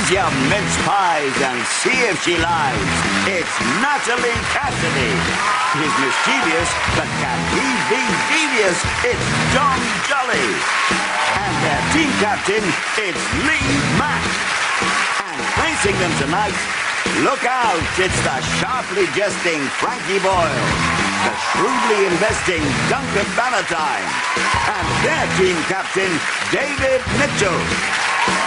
Ease your mince pies and see if she lies. It's Natalie Cassidy. He's mischievous, but can he be devious? It's John Jolly. And their team captain, it's Lee Mack. And facing them tonight, look out, it's the sharply jesting Frankie Boyle, the shrewdly investing Duncan Valentine, and their team captain, David Mitchell.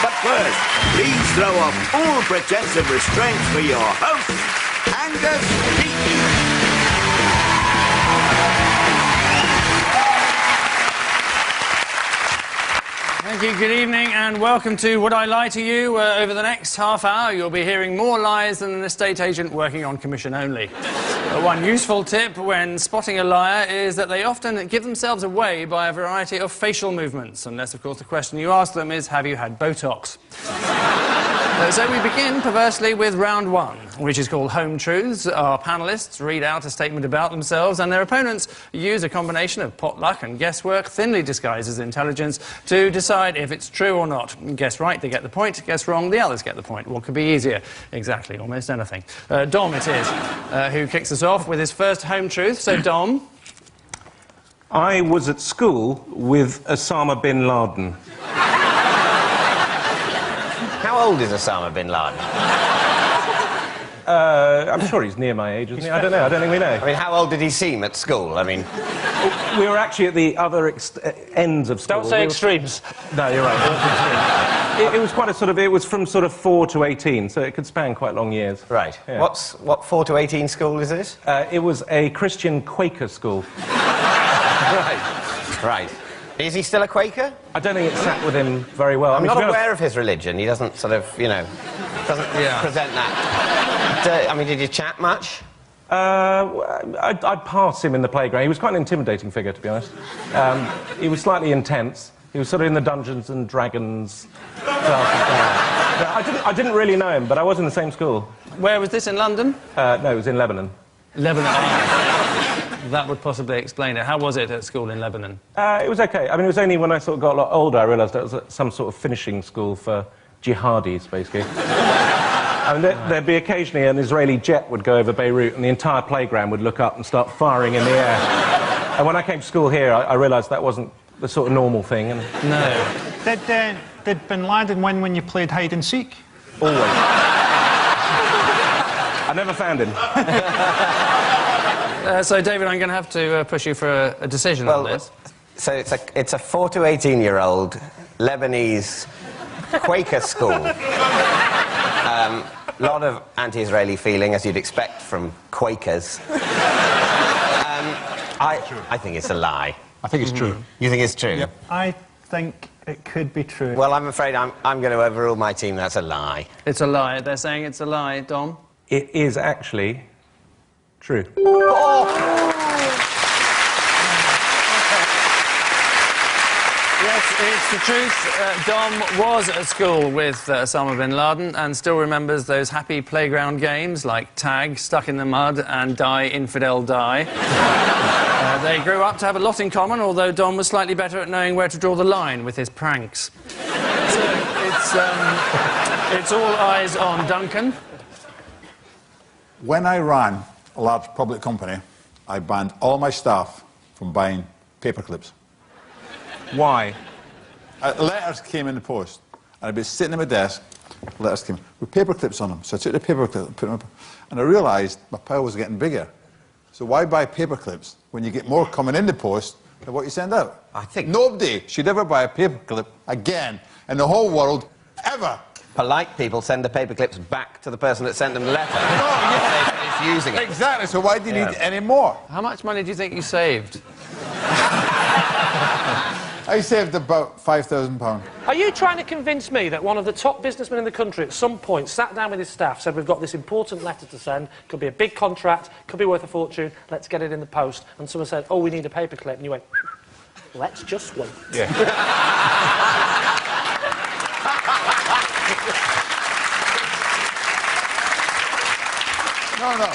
But first, please throw off all pretense of restraint for your host, Angus Beaton. Thank you, good evening, and welcome to Would I Lie to You? Over the next half hour, you'll be hearing more lies than an estate agent working on commission only. One useful tip when spotting a liar is that they often give themselves away by a variety of facial movements, unless, of course, the question you ask them is, have you had Botox? So we begin, perversely, with round one, which is called Home Truths. Our panellists read out a statement about themselves, and their opponents use a combination of potluck and guesswork, thinly disguised as intelligence, to decide if it's true or not. Guess right, they get the point. Guess wrong, the others get the point. What could be easier? Exactly, almost anything. Dom it is, who kicks us off with his first Home Truth. So, Dom. I was at school with Osama bin Laden. How old is Osama bin Laden? I'm sure he's near my age, isn't he? I don't know. I don't think we know. I mean, how old did he seem at school? I mean... We were actually at the other ends of school. Don't say extremes. No, you're right. It was quite a sort of... It was from sort of 4 to 18, so it could span quite long years. Right. Yeah. What 4 to 18 school is this? It was a Christian Quaker school. Right. Right. Is he still a Quaker? I don't think it sat with him very well. I'm not aware of his religion. He doesn't sort of, you know, doesn't present that. I mean, did you chat much? I'd pass him in the playground. He was quite an intimidating figure, to be honest. He was slightly intense. He was sort of in the Dungeons and Dragons class. I didn't really know him, but I was in the same school. Where was this, in London? No, it was in Lebanon. Lebanon. That would possibly explain it. How was it at school in Lebanon? It was okay. I mean, it was only when I sort of got a lot older I realised it was some sort of finishing school for jihadis, basically. I mean, there'd be occasionally an Israeli jet would go over Beirut and the entire playground would look up and start firing in the air. And when I came to school here, I realised that wasn't the sort of normal thing. And... No. Did bin Laden win when you played hide and seek? Always. I never found him. So, David, I'm going to have to push you for a decision on this. So it's a 4 to 18-year-old Lebanese Quaker school. A lot of anti-Israeli feeling, as you'd expect from Quakers. I think it's a lie. I think it's true. You think it's true? Yep. I think it could be true. Well, I'm afraid I'm going to overrule my team. That's a lie. It's a lie. They're saying it's a lie. Dom? It is actually true. Yes, it's the truth. Dom was at school with Osama bin Laden and still remembers those happy playground games like tag, stuck in the mud, and die, infidel, die. They grew up to have a lot in common, although Dom was slightly better at knowing where to draw the line with his pranks. So it's all eyes on Duncan. When I ran a large public company, I banned all my staff from buying paper clips. Why? Letters came in the post, and I'd be sitting at my desk, letters came with paper clips on them. So I took the paper clip and put them up, and I realised my pile was getting bigger. So why buy paper clips when you get more coming in the post than what you send out? I think... Nobody should ever buy a paper clip again in the whole world, ever. Polite people send the paper clips back to the person that sent them the letter. They finish using it. Exactly, so why do you need any more? How much money do you think you saved? I saved about £5,000. Are you trying to convince me that one of the top businessmen in the country at some point sat down with his staff, said, we've got this important letter to send, could be a big contract, could be worth a fortune, let's get it in the post, and someone said, oh, we need a paperclip, and you went, let's just wait. Yeah. No, no.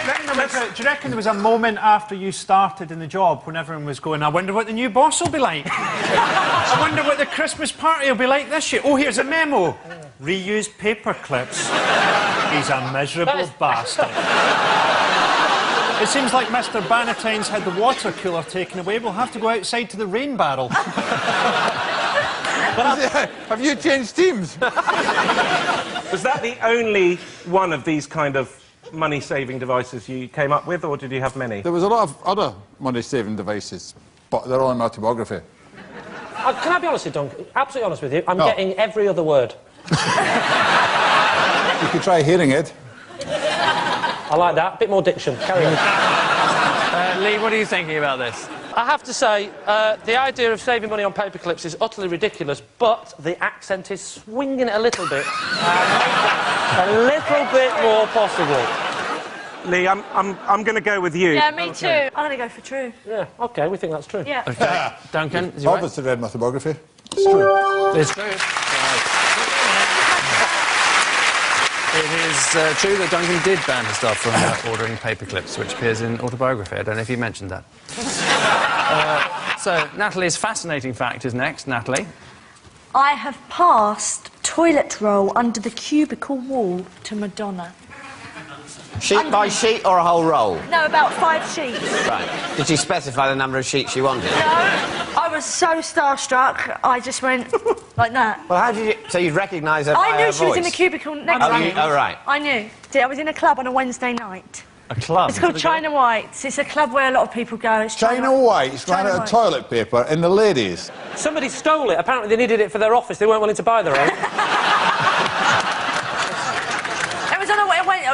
Do you reckon there was a moment after you started in the job when everyone was going, I wonder what the new boss will be like? I wonder what the Christmas party will be like this year. Oh, here's a memo. Reuse paper clips. He's a miserable bastard. It seems like Mr. Bannatyne's had the water cooler taken away. We'll have to go outside to the rain barrel. Have you changed teams? Was that the only one of these kind of money-saving devices you came up with, or did you have many? There was a lot of other money-saving devices, but they're all in my autobiography. Can I be honest with you, Duncan? Absolutely honest with you. I'm getting every other word. You could try hearing it. I like that. Bit more diction. Carry on. Lee, what are you thinking about this? I have to say, the idea of saving money on paper clips is utterly ridiculous, but the accent is swinging it a little bit. A little bit more possible. Lee, I'm going to go with you. Yeah, me too. I'm going to go for true. Yeah, OK, we think that's true. Yeah. OK. Duncan, is he right? Obviously read my autobiography. It's true. It's true. It is true that Duncan did ban his staff from ordering paper clips, which appears in autobiography. I don't know if you mentioned that. So, Natalie's fascinating fact is next. Natalie? I have passed toilet roll under the cubicle wall to Madonna. Sheet by sheet or a whole roll? No, about 5 sheets. Right. Did you specify the number of sheets you wanted? No, I was so starstruck, I just went like that. Well, how did you... So you'd recognise her by I knew her she was in the voice? cubicle next to me. Oh, right. I knew. I was in a club on a Wednesday night. A club? It's called China Whites. It's a club where a lot of people go. It's China Whites ran out of Whites. toilet paper in the ladies. Somebody stole it. Apparently they needed it for their office. They weren't willing to buy their own.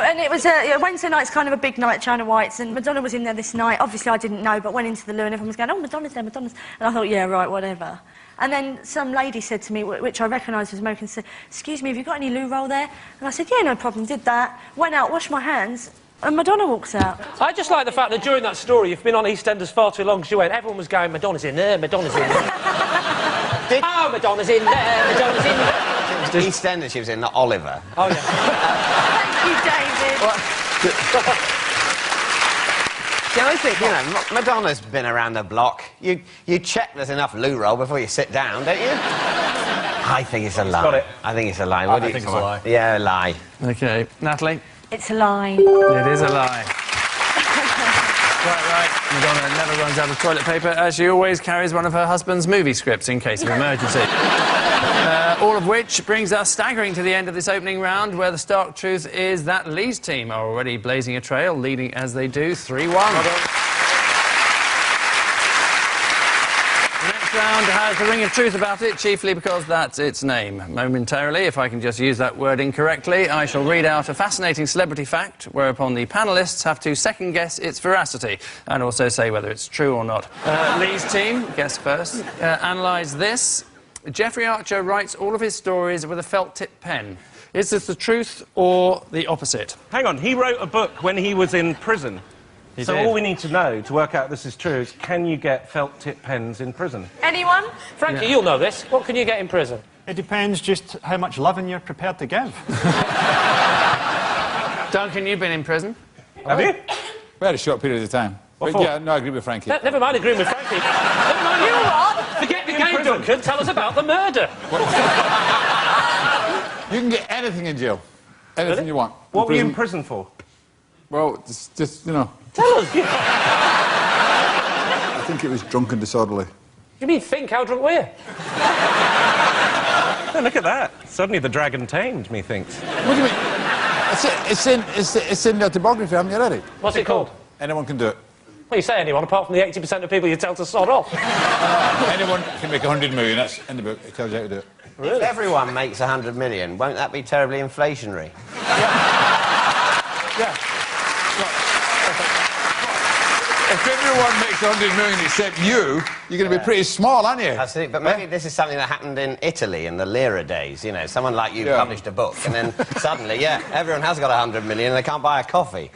And it was Wednesday night's kind of a big night at China Whites, and Madonna was in there this night. Obviously, I didn't know, but went into the loo and everyone was going, oh, Madonna's there, Madonna's... And I thought, yeah, right, whatever. And then some lady said to me, which I recognised was American, said, excuse me, have you got any loo roll there? And I said, yeah, no problem, did that. Went out, washed my hands, and Madonna walks out. I just like the fact that during that story, you've been on EastEnders far too long, because you went, everyone was going, Madonna's in there, Madonna's in there. Oh, Madonna's in there, Madonna's in there. EastEnders she was in, not Oliver. Oh, yeah. Thank you, David. Yeah, I think, you know, Madonna's been around the block. You check there's enough loo roll before you sit down, don't you? I think it's a lie. Got it. I think it's a lie. What do you think it's a lie. Yeah, a lie. OK. Natalie? It's a lie. It is a lie. Quite right. Madonna never runs out of toilet paper, as she always carries one of her husband's movie scripts in case of emergency. All of which brings us staggering to the end of this opening round, where the stark truth is that Lee's team are already blazing a trail, leading as they do 3-1. The next round has the ring of truth about it, chiefly because that's its name. Momentarily, if I can just use that word incorrectly, I shall read out a fascinating celebrity fact, whereupon the panellists have to second-guess its veracity, and also say whether it's true or not. Lee's team, guess first, analyse this. Jeffrey Archer writes all of his stories with a felt-tip pen. Is this the truth or the opposite? Hang on, he wrote a book when he was in prison. So did. all we need to know to work out this is true is, can you get felt-tip pens in prison? Anyone? Frankie, you'll know this. What can you get in prison? It depends just how much loving you're prepared to give. Duncan, you've been in prison. Have you? We had a short period of time. But for? yeah, no, I agree with Frankie. Never mind agreeing with Frankie. Never mind you what? Forget the game, Duncan. Tell us about the murder. You can get anything in jail. Anything you want. What were you in prison for? Well, it's just, you know... Tell us. I think it was drunk and disorderly. You mean think? How drunk were you? Oh, look at that. Suddenly the dragon tamed, methinks. What do you mean? It's in the autobiography, haven't you read it? What's it called? Anyone can do it. Well, you say anyone, apart from the 80% of people you tell to sod off. Anyone can make 100 million, that's in the book. It tells you how to do it. Really? If everyone makes 100 million, won't that be terribly inflationary? Yeah. If everyone makes 100 million except you're going to be pretty small, aren't you? That's it. But maybe this is something that happened in Italy in the Lira days. You know, someone like you published a book, and then suddenly, everyone has got 100 million and they can't buy a coffee.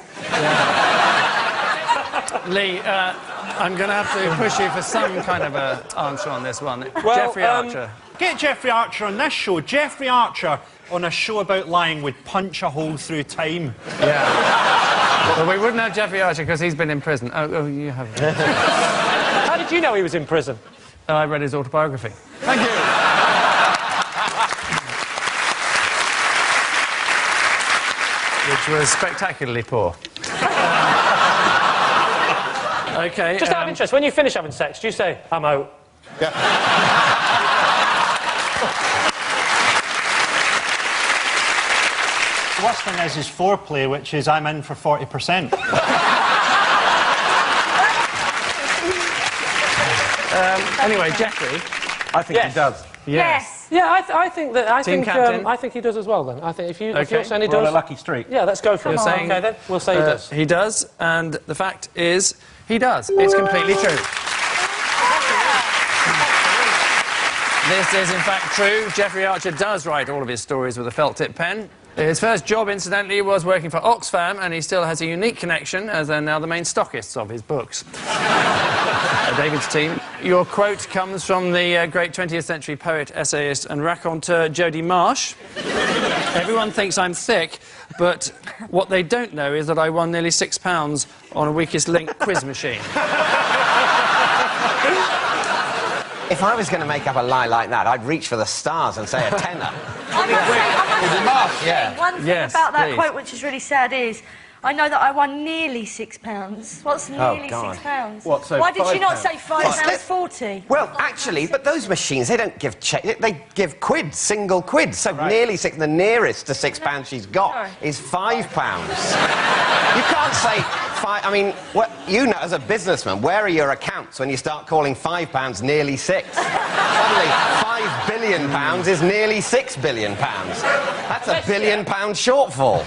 Lee, I'm going to have to push you for some kind of an answer on this one. Well, Jeffrey Archer. Get Jeffrey Archer on this show. Jeffrey Archer on a show about lying would punch a hole through time. Yeah. Well, we wouldn't have Jeffrey Archer because he's been in prison. Oh, you haven't. How did you know he was in prison? I read his autobiography. Thank you. Which was spectacularly poor. OK. Just out of interest, when you finish having sex, do you say, I'm out? Yeah. The worst thing is foreplay, which is I'm in for 40%. Anyway, Jeffrey. I think he does. Yes. Yeah, I think that. Captain? I think he does as well. Then I think if you're Okay. saying he We're on does, a lucky streak. yeah, let's go for it. You're saying- Okay, then we'll say he does. He does, and the fact is, he does. It's completely true. This is, in fact, true. Jeffrey Archer does write all of his stories with a felt-tip pen. His first job, incidentally, was working for Oxfam, and he still has a unique connection, as they're now the main stockists of his books. David's team. Your quote comes from the great 20th century poet, essayist and raconteur Jody Marsh. Everyone thinks I'm thick, but what they don't know is that I won nearly £6 on a Weakest Link quiz machine. If I was going to make up a lie like that, I'd reach for the stars and say a tenner. I must say, Yeah. one thing Yes, about that please. quote which is really sad is I know that I won nearly £6. What's nearly God. £6? What, so Why did she not £5? say £5.40? Well, actually, but those machines, they don't give they give quid, single quid. So nearly six. The nearest to £6 she's got Sorry. is £5. You can't say five. I mean, what you know as a businessman, where are your accounts when you start calling £5 nearly six? Suddenly, £5 billion is nearly £6 billion. That's a £1 billion shortfall.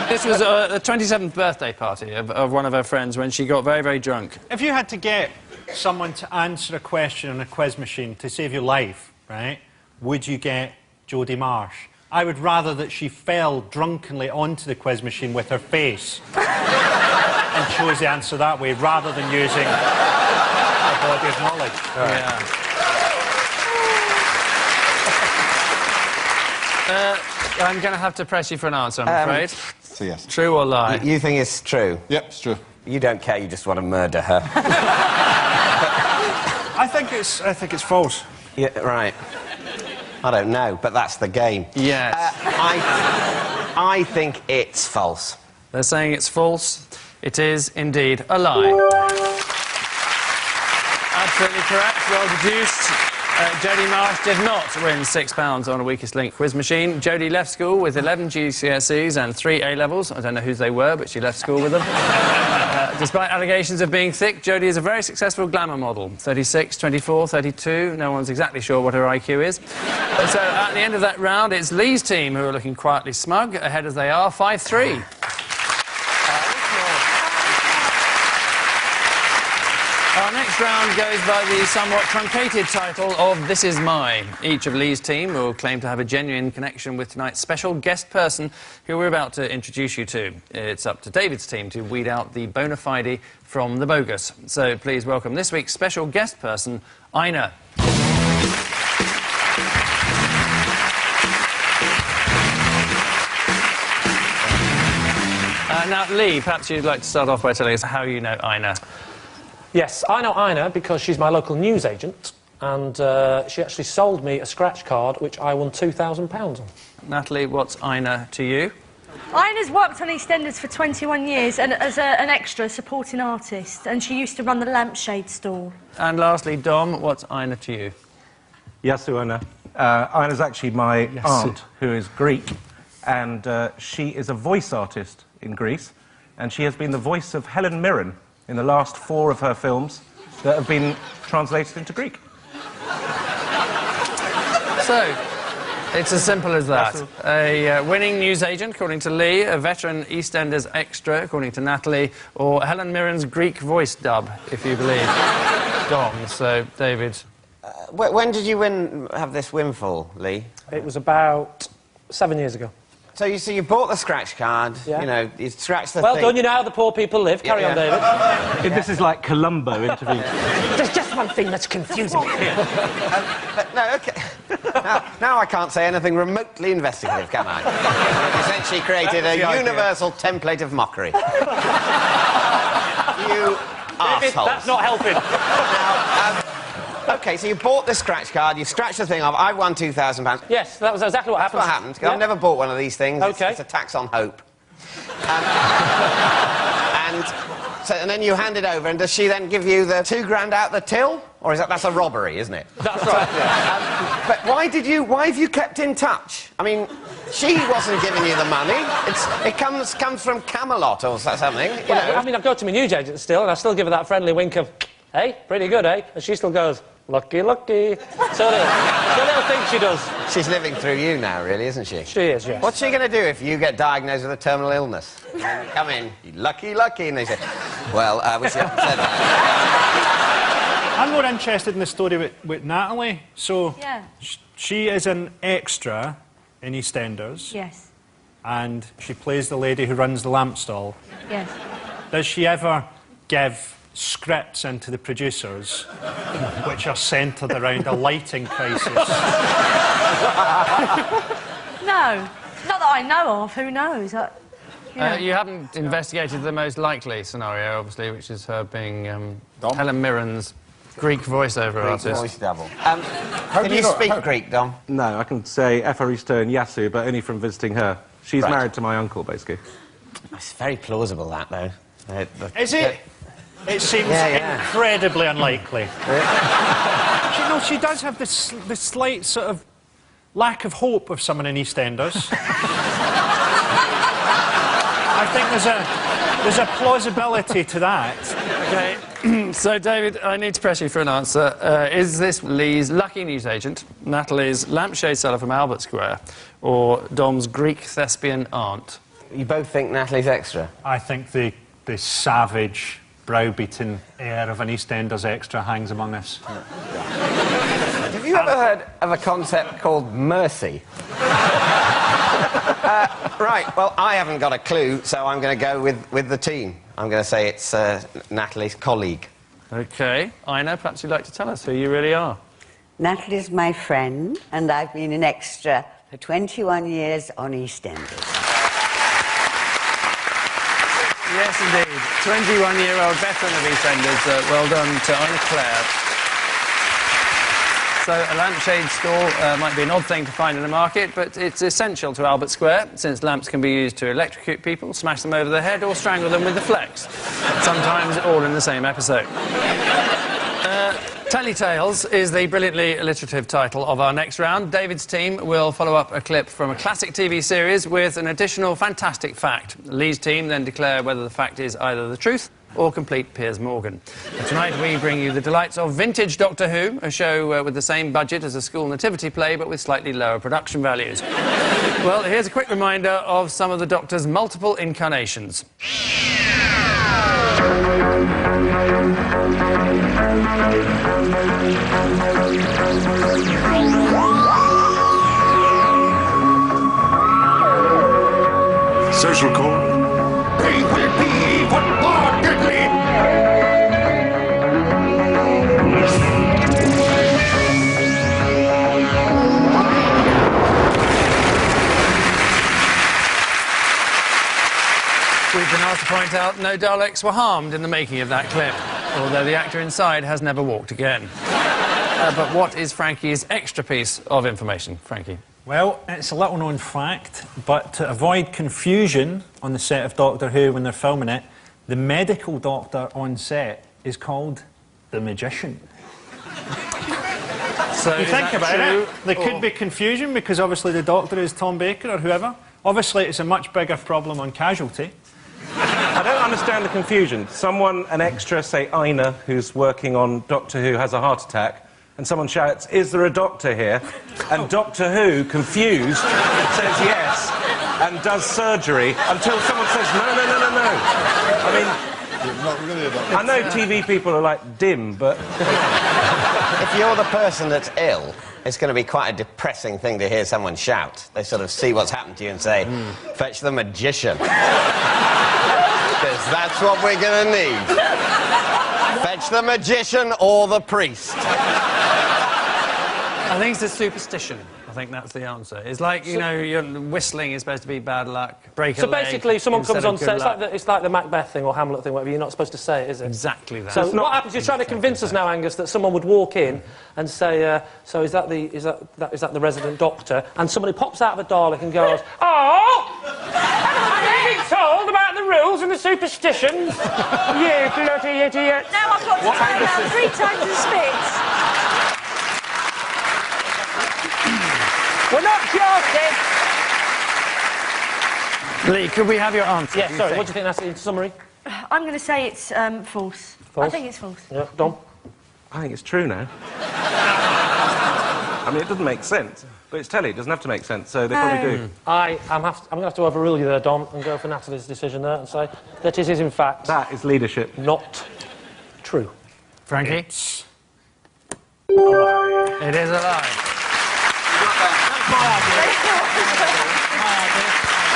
This was the 27th birthday party of one of her friends when she got very, very drunk. If you had to get someone to answer a question on a quiz machine to save your life, right, would you get Jody Marsh? I would rather that she fell drunkenly onto the quiz machine with her face and chose the answer that way, rather than using a body of knowledge. Yeah. I'm going to have to press you for an answer, I'm afraid. So yes. True or lie? You think it's true? Yep, it's true. You don't care. You just want to murder her. I think it's false. Yeah, right. I don't know, but that's the game. Yes. I think it's false. They're saying it's false. It is indeed a lie. Absolutely correct. Well deduced. Jody Marsh did not win £6 on a Weakest Link quiz machine. Jody left school with 11 GCSEs and 3 A-levels. I don't know whose they were, but she left school with them. Despite allegations of being thick, Jody is a very successful glamour model. 36, 24, 32. No one's exactly sure what her IQ is. So at the end of that round, it's Lee's team who are looking quietly smug, ahead as they are, 5-3. Our next round goes by the somewhat truncated title of This Is My. Each of Lee's team will claim to have a genuine connection with tonight's special guest person who we're about to introduce you to. It's up to David's team to weed out the bona fide from the bogus. So please welcome this week's special guest person, Ina. Now, Lee, perhaps you'd like to start off by telling us how you know Ina. Yes, I know Ina because she's my local newsagent, and she actually sold me a scratch card which I won £2,000 on. Natalie, what's Ina to you? Ina's worked on EastEnders for 21 years and as an extra supporting artist, and she used to run the lampshade stall. And lastly, Dom, what's Ina to you? Yasu Ina. Ina's actually my aunt, who is Greek, and she is a voice artist in Greece, and she has been the voice of Helen Mirren in the last 4 of her films that have been translated into Greek. So, it's as simple as that. A winning newsagent, according to Lee, a veteran EastEnders extra, according to Natalie, or Helen Mirren's Greek voice dub, if you believe Dom. So, David. When did you have this windfall, Lee? It was about 7 years ago. So you bought the scratch card, Yeah. you know, you scratched the Well thing. done, you know how the poor people live. Carry on, David. This is like Columbo interviewing. Just That's one thing that's confusing me. But no, OK. Now I can't say anything remotely investigative, can I? You've essentially created a universal template of mockery. You arseholes. That's not helping. Now, OK, so you bought the scratch card, you scratched the thing off, I won £2,000. Yes, that was exactly what happened. That's what happened, 'cause I've never bought one of these things. OK. It's a tax on hope. And then you hand it over, and does she then give you the £2,000 out the till? Or that's a robbery, isn't it? That's right. But why have you kept in touch? I mean, she wasn't giving you the money. It comes from Camelot or something, you know. I mean, I go to my newsagent still, and I still give her that friendly wink of, hey, pretty good, eh? And she still goes, lucky, lucky. So little thing she does. She's living through you now, really, isn't she? She is, yes. What's she going to do if you get diagnosed with a terminal illness? Come in, lucky, lucky, and they say, well, I wish you hadn't said that. I'm more interested in the story with Natalie. So, Yeah. She is an extra in EastEnders. Yes. And she plays the lady who runs the lamp stall. Yes. Does she ever give scripts into the producers which are centred around a lighting crisis? No. Not that I know of. Who knows? You haven't investigated the most likely scenario, obviously, which is her being Helen Mirren's Greek voiceover artist. Voice double. Can you speak Greek, Dom? No, I can say Epharisto and Yasu, but only from visiting her. She's married to my uncle, basically. It's very plausible, that, though. Is it? It seems incredibly unlikely. She does have this slight sort of lack of hope of someone in EastEnders. I think there's a plausibility to that. OK, so, David, I need to press you for an answer. Is this Lee's lucky newsagent, Natalie's lampshade seller from Albert Square, or Dom's Greek thespian aunt? You both think Natalie's extra? I think the savage, browbeaten air of an EastEnders extra hangs among us. Have you ever heard of a concept called mercy? Right, well, I haven't got a clue, so I'm going to go with the team. I'm going to say it's Natalie's colleague. OK. Ina, perhaps you'd like to tell us who you really are. Natalie's my friend, and I've been an extra for 21 years on EastEnders. Yes, indeed. 21-year-old veteran of EastEnders. Well done to Ina Clare. So a lampshade store might be an odd thing to find in the market, but it's essential to Albert Square, since lamps can be used to electrocute people, smash them over the head, or strangle them with the flex. Sometimes all in the same episode. Telly-Tales is the brilliantly alliterative title of our next round. David's team will follow up a clip from a classic TV series with an additional fantastic fact. Lee's team then declare whether the fact is either the truth or complete Piers Morgan. And tonight we bring you the delights of vintage Doctor Who, a show with the same budget as a school nativity play but with slightly lower production values. Well, here's a quick reminder of some of the Doctor's multiple incarnations. Social call. They will be even more deadly. We've been asked to point out no Daleks were harmed in the making of that clip, although the actor inside has never walked again. But what is Frankie's extra piece of information, Frankie? Well, it's a little-known fact, but to avoid confusion on the set of Doctor Who when they're filming it, the medical doctor on set is called the Magician. So you think about it, there could be confusion because obviously the Doctor is Tom Baker or whoever. Obviously, it's a much bigger problem on Casualty. I don't understand the confusion. Someone, an extra, say Ina, who's working on Doctor Who, has a heart attack, and someone shouts, "Is there a doctor here?" And Doctor Who, confused, says yes and does surgery until someone says, "No, no, no, no, no." I mean, Not really a doctor. I know TV people are like dim, but If you're the person that's ill, it's going to be quite a depressing thing to hear someone shout. They sort of see what's happened to you and say, "Fetch the magician." Because that's what we're going to need. Fetch the magician or the priest. I think it's a superstition. I think that's the answer. It's like, you know, whistling is supposed to be bad luck, break a leg. So basically, someone comes on instead of set, good luck. it's like the Macbeth thing or Hamlet thing, whatever, you're not supposed to say it, is it? Exactly that. So what happens, you're trying to convince us now, Angus, that someone would walk in and say, so is that the resident doctor? And somebody pops out of a Dalek and goes, oh! I'm being told about the rules and the superstitions. You bloody idiot. Now I've got to turn around 3 times the speed. We're not joking. Lee, could we have your answer? Yeah, sorry, what do you think that's in summary? I'm going to say it's false. I think it's false. Yeah, Dom? I think it's true now. I mean, it doesn't make sense, but it's telly. It doesn't have to make sense, so they probably do. I'm going to have to overrule you there, Dom, and go for Natalie's decision there and say that it is, in fact... That is leadership. ...not true. Frankie? It is a lie.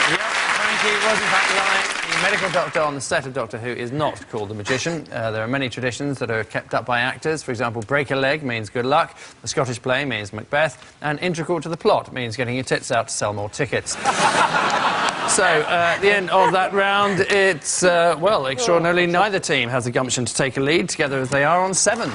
Yep, Frankie was in fact lying. The medical doctor on the set of Doctor Who is not called the magician. There are many traditions that are kept up by actors. For example, break a leg means good luck, the Scottish play means Macbeth, and integral to the plot means getting your tits out to sell more tickets. So, at the end of that round, it's, well, extraordinarily, neither team has the gumption to take a lead, together as they are on 7.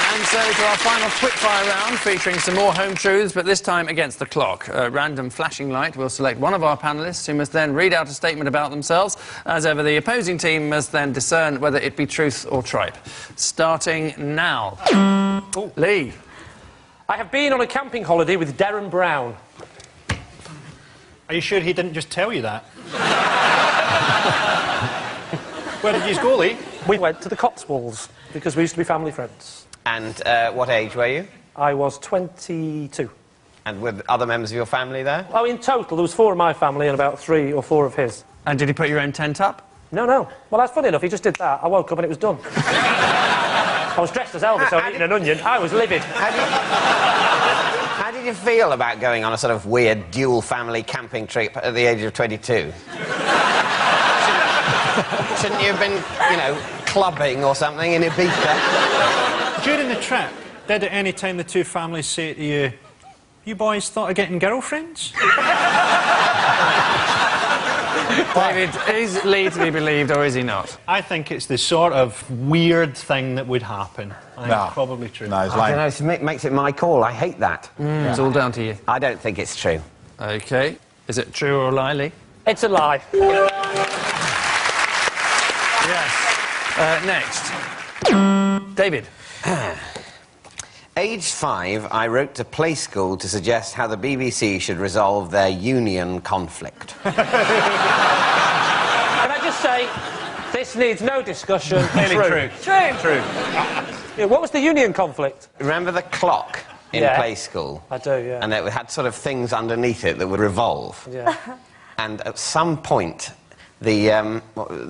And so to our final quickfire round, featuring some more home truths, but this time against the clock. A random flashing light will select one of our panellists, who must then read out a statement about themselves. As ever, the opposing team must then discern whether it be truth or tripe. Starting now. Lee. I have been on a camping holiday with Darren Brown. Are you sure he didn't just tell you that? Where did you go, Lee? We went to the Cotswolds, because we used to be family friends. And what age were you? I was 22. And with other members of your family there? Oh, in total, there was 4 of my family and about 3 or 4 of his. And did he put your own tent up? No. Well, that's funny enough, he just did that. I woke up and it was done. I was dressed as Elvis, I was eating an onion. I was livid. How did you feel about going on a sort of weird dual family camping trip at the age of 22? Shouldn't you have been, you know, clubbing or something in Ibiza? During the trip, did at any time the 2 families say to you, you boys thought of getting girlfriends? David, is Lee to be believed or is he not? I think it's the sort of weird thing that would happen. I think it's probably true. No, he's I lying. don't know, it makes it my call. I hate that. It's all down to you. I don't think it's true. OK. Is it true or a lie, Lee? It's a lie. Yes. Next. David. Aged 5, I wrote to Play School to suggest how the BBC should resolve their union conflict. Can I just say, this needs no discussion. Clearly true. True. Yeah, what was the union conflict? Remember the clock in Play School? I do, yeah. And it had sort of things underneath it that would revolve. Yeah. And at some point, the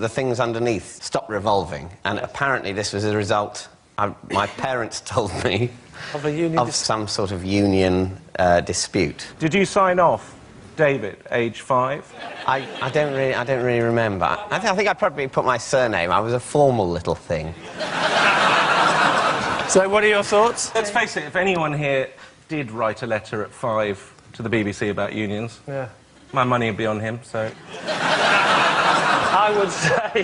things underneath stopped revolving. And apparently this was a result, my parents told me, Of a union of some sort of union dispute. Did you sign off, David, age 5? I don't really remember. I think I probably put my surname. I was a formal little thing. So what are your thoughts? Let's face it, if anyone here did write a letter at 5 to the BBC about unions, Yeah. my money would be on him, so... I would say...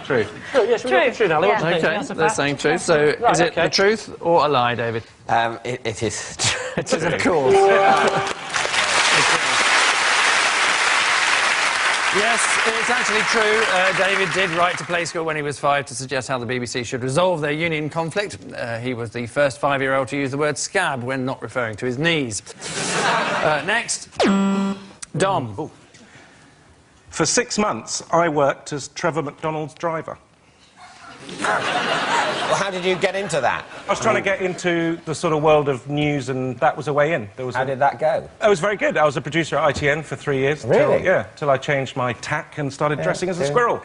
True. Yeah, should we go for true now? Lee? Yeah. What do you think? OK, That's a they're fact. saying truth. So Right, is it okay. the truth or a lie, David? It is true. It is, of course. Yes, it's actually true. David did write to Play School when he was 5 to suggest how the BBC should resolve their union conflict. He was the first 5-year-old to use the word scab when not referring to his knees. Next. Dom. Ooh. For 6 months, I worked as Trevor McDonald's driver. Well, how did you get into that? I was trying to get into the sort of world of news, and that was a way in. How did that go? It was very good. I was a producer at ITN for 3 years. Really? Till I changed my tack and started dressing as a squirrel.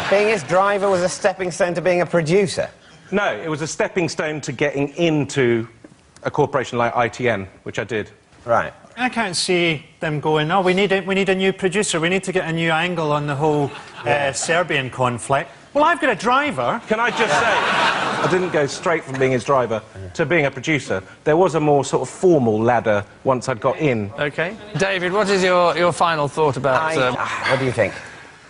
Being his driver was a stepping stone to being a producer? No, it was a stepping stone to getting into a corporation like ITN, which I did. Right. I can't see them going, oh, we need a new producer. We need to get a new angle on the whole Serbian conflict. Well, I've got a driver. Can I just say, I didn't go straight from being his driver to being a producer. There was a more sort of formal ladder once I'd got in. OK. David, what is your final thought about... What do you think?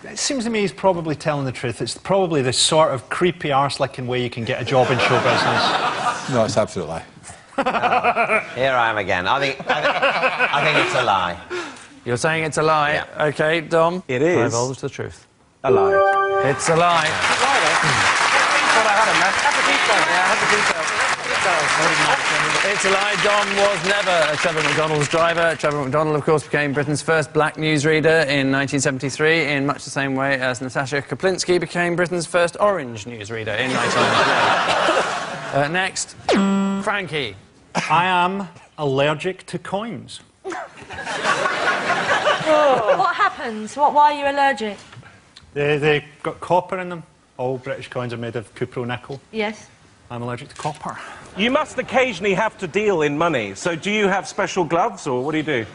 It seems to me he's probably telling the truth. It's probably the sort of creepy arse-licking way you can get a job in show business. No, it's an absolute lie. Here I am again. I think it's a lie. You're saying it's a lie? Yeah. OK, Dom? It is. Divulge the truth. A lie. It's a lie. It's a lie. Dom was never Trevor McDonald's driver. Trevor McDonald, of course, became Britain's first black newsreader in 1973, in much the same way as Natasha Kaplinsky became Britain's first orange newsreader in 1993. Next, Frankie. I am allergic to coins. What happens? Why are you allergic? They got copper in them. All British coins are made of cupro nickel. Yes. I'm allergic to copper. You must occasionally have to deal in money, so do you have special gloves, or what do you do?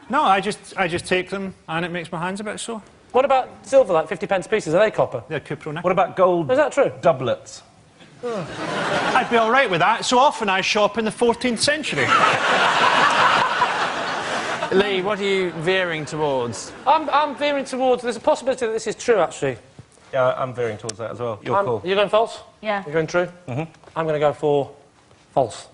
No, I just take them, and it makes my hands a bit sore. What about silver, like 50p pieces? Are they copper? They're cupro nickel. What about gold Is that true? doublets? I'd be all right with that. So often I shop in the 14th century. Lee, what are you veering towards? I'm veering towards... There's a possibility that this is true, actually. Yeah, I'm veering towards that as well. Your call. You're going false? Yeah. You're going true? Mm-hmm. I'm going to go for false.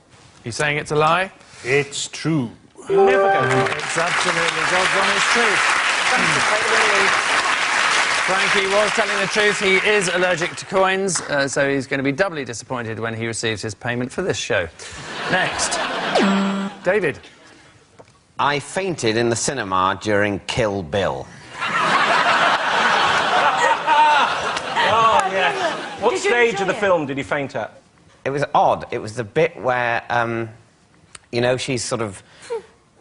You saying it's a lie? It's true. You never go for it. It's absolutely God's honest truth. Frankie was telling the truth. He is allergic to coins, so he's going to be doubly disappointed when he receives his payment for this show. Next. David. I fainted in the cinema during Kill Bill. Oh, yes. What stage of the film did he faint at? It was odd. It was the bit where, you know, she's sort of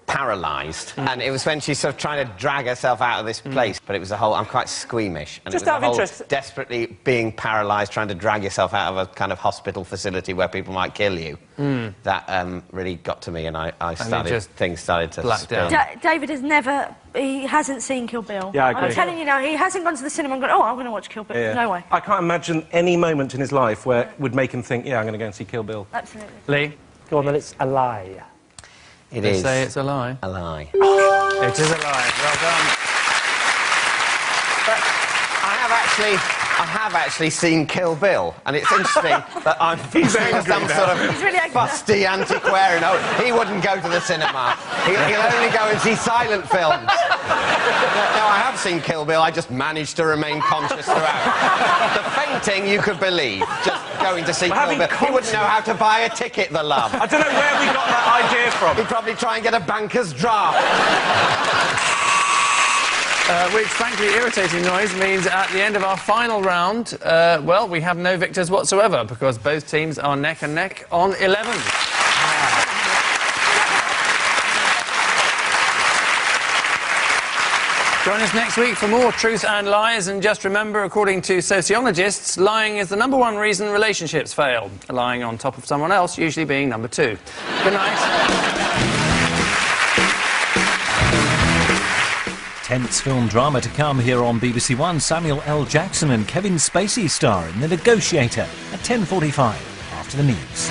paralysed. And it was when she's sort of trying to drag herself out of this place. But it was the whole... I'm quite squeamish. And Just it was out the of whole interest... desperately being paralysed, trying to drag yourself out of a kind of hospital facility where people might kill you. That really got to me, and things started to blacked spin. out. David has never... He hasn't seen Kill Bill. Yeah, I agree. I'm telling you now, he hasn't gone to the cinema and gone, oh, I'm going to watch Kill Bill. Yeah. No way. I can't imagine any moment in his life where it would make him think, yeah, I'm going to go and see Kill Bill. Absolutely. Lee. Go on, then. It's a lie. It They is say it's a lie. a lie. It is a lie. Well done. But I have actually seen Kill Bill, and it's interesting that I'm featuring some sort of really angry. fusty antiquarian. Oh, he wouldn't go to the cinema. He'll only go and see silent films. No, I have seen Kill Bill. I just managed to remain conscious throughout. The fainting, you could believe. Just going to see Kill Bill. He wouldn't know how to buy a ticket, the love. I don't know where we got that idea from. He'd probably try and get a banker's draft. Which, frankly, irritating noise means at the end of our final round, well, we have no victors whatsoever because both teams are neck and neck on 11. Join us next week for more Truth and Lies, and just remember, according to sociologists, lying is the #1 reason relationships fail. Lying on top of someone else usually being number 2. Good night. Tense film drama to come here on BBC One. Samuel L. Jackson and Kevin Spacey star in The Negotiator at 10:45 after the news.